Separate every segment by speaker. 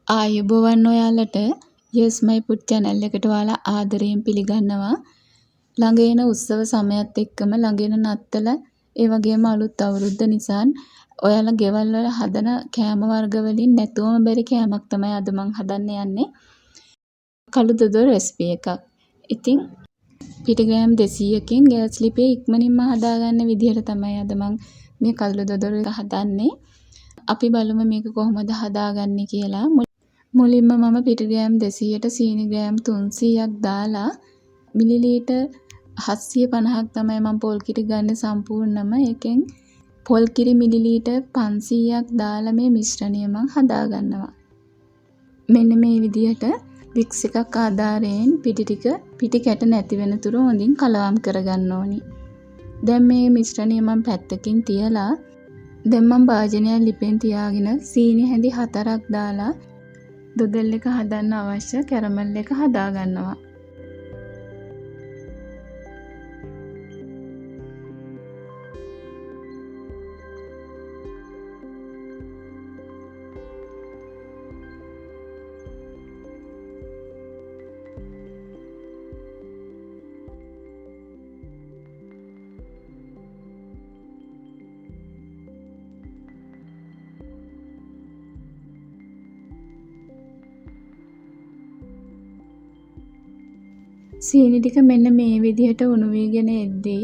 Speaker 1: ආයුබෝවන් ඔයාලට Yes My Food channel එකට ඔයාලා ආදරයෙන් පිළිගන්නවා. ළඟ එන උත්සව සමයත් එක්කම ළඟ එන නත්තල ඒ වගේම අලුත් අවුරුද්ද නිසා ඔයාලා ගෙවල් වල හදන කෑම වර්ග වලින් නැතුවම බැරි කෑමක් තමයි අද මම හදන්න යන්නේ. කළු දොඩොල් රෙසිපි එකක්. ඉතින් පිටි ග්‍රෑම් 200කින් ගෑස් ලිපේ ඉක්මනින්ම හදාගන්න විදිහට තමයි අද මම මේ කළු දොඩොල් එක හදන්නේ. අපි බලමු මේක කොහොමද හදාගන්නේ කියලා. මුලින්ම මම පිටි ග්‍රෑම් 200ට සීනි ග්‍රෑම් 300ක් දාලා මිලිලීටර් 750ක් තමයි මම පොල් කිරි ගන්න සම්පූර්ණම. ඒකෙන් පොල් කිරි මිලිලීටර් 500ක් දාලා මේ මිශ්‍රණය මම හදා ගන්නවා. මෙන්න මේ විදිහට වික්ස් එකක් ආධාරයෙන් පිටි කැට නැති වෙනතුරු හොඳින් කලවම් කරගන්න ඕනි. දැන් මේ මිශ්‍රණය මම පැත්තකින් තියලා දැන් මම භාජනයක් ලිපෙන් තියාගෙන සීනි හැඳි 4ක් දාලා දොඩොල් එක හදන්න අවශ්‍ය කැරමල් එක හදා ගන්නවා. සීනි ටික මෙන්න මේ විදිහට උණු වීගෙන එද්දී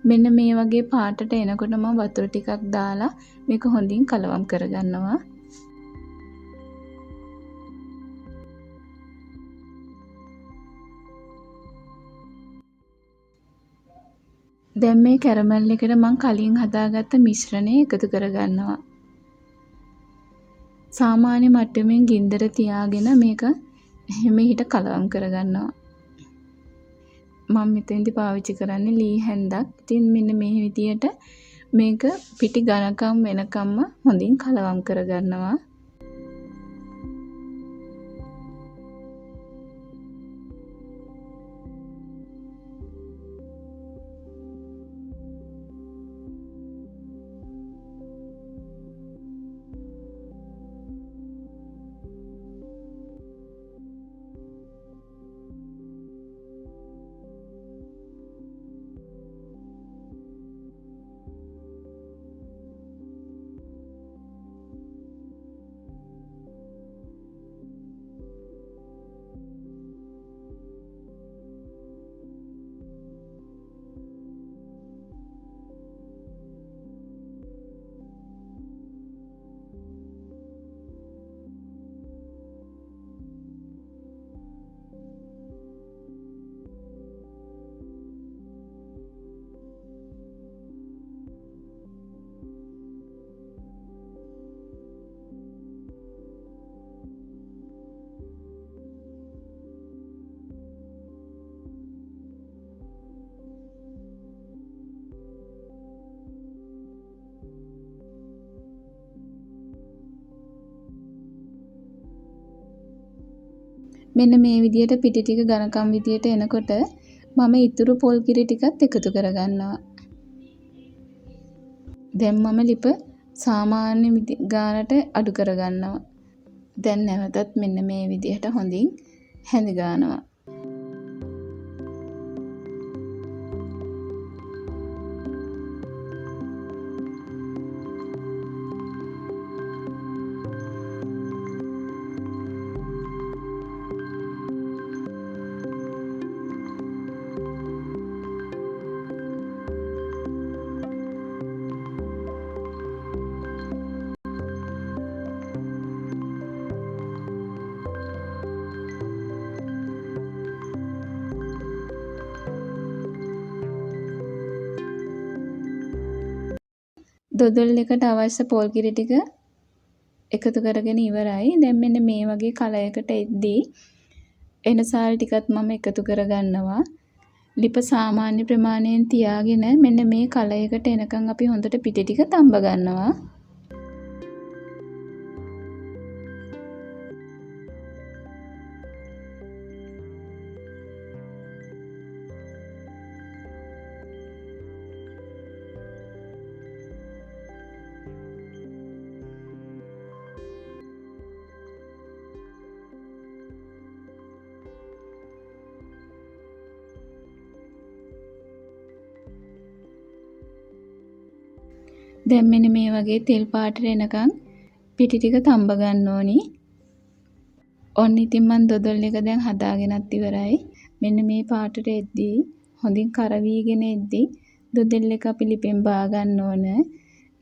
Speaker 1: මෙන්න මේ වගේ පාටට එනකොට මම වතුර ටිකක් දාලා මේක හොඳින් කලවම් කරගන්නවා. දැන් මේ කැරමල් එකට මම කලින් හදාගත්ත මිශ්‍රණය එකතු කරගන්නවා. සාමාන්‍ය මට්ටමින් ගින්දර තියාගෙන මේක එහෙම හිට කලවම් කරගන්නවා. මම මෙතෙන්දි පාවිච්චි කරන්නේ ලී හැන්දක්. ඉතින් මෙන්න මේ විදියට මේක පිටි ඝනකම් වෙනකම්ම හොඳින් කලවම් කරගන්නවා. මෙන්න මේ විදියට පිටි ටික ඝනකම් විදියට එනකොට මම ඉතුරු පොල් කිරි ටිකත් එකතු කරගන්නවා. දැන් මම ලිප සාමාන්‍ය ගානට අඩු කරගන්නවා. දැන් නැවතත් මෙන්න මේ විදියට හොඳින් හැඳ ගන්නවා. දොඩොල් එකට අවශ්‍ය පොල් කිරි ටික එකතු කරගෙන ඉවරයි. දැන් මෙන්න මේ වගේ කලයකට එද්දී එන සාල් ටිකත් මම එකතු කරගන්නවා. ලිප සාමාන්‍ය ප්‍රමාණයෙන් තියාගෙන මෙන්න මේ කලයකට එනකන් අපි හොඳට පිටි ටික තඹ ගන්නවා. දැන් මෙන්න මේ වගේ තෙල් පාටට එනකන් පිටි ටික තඹ ගන්න ඕනි. ඔන්න ඉතින් මම දොදොල් එක දැන් හදාගෙනත් ඉවරයි. මෙන්න මේ පාටට එද්දී හොඳින් කරවීගෙන එද්දී දොදොල් එක අපි ලිපෙන් බා ගන්න ඕන.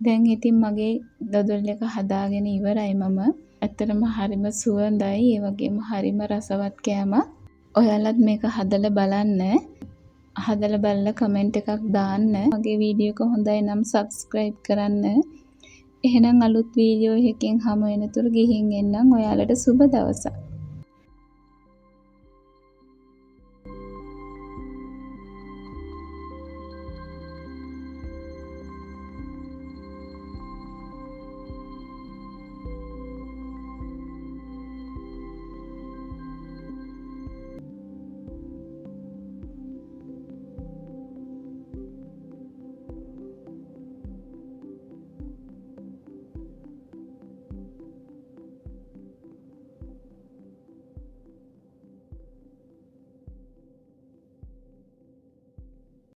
Speaker 1: දැන් ඉතින් මගේ දොදොල් එක හදාගෙන ඉවරයි මම. ඇත්තටම හරිම සුවඳයි. ඒ වගේම හරිම රසවත් කෑමක්. ඔයාලත් මේක හදලා බලන්න. හදලා බලලා කමෙන්ට් එකක් දාන්න. මගේ වීඩියෝ එක හොඳයි නම් සබ්ස්ක්‍රයිබ් කරන්න. එහෙනම් අලුත් වීඩියෝ එකකින් හමු වෙනතුරු ගිහින් එන්නම්. ඔයාලට සුබ දවසක්.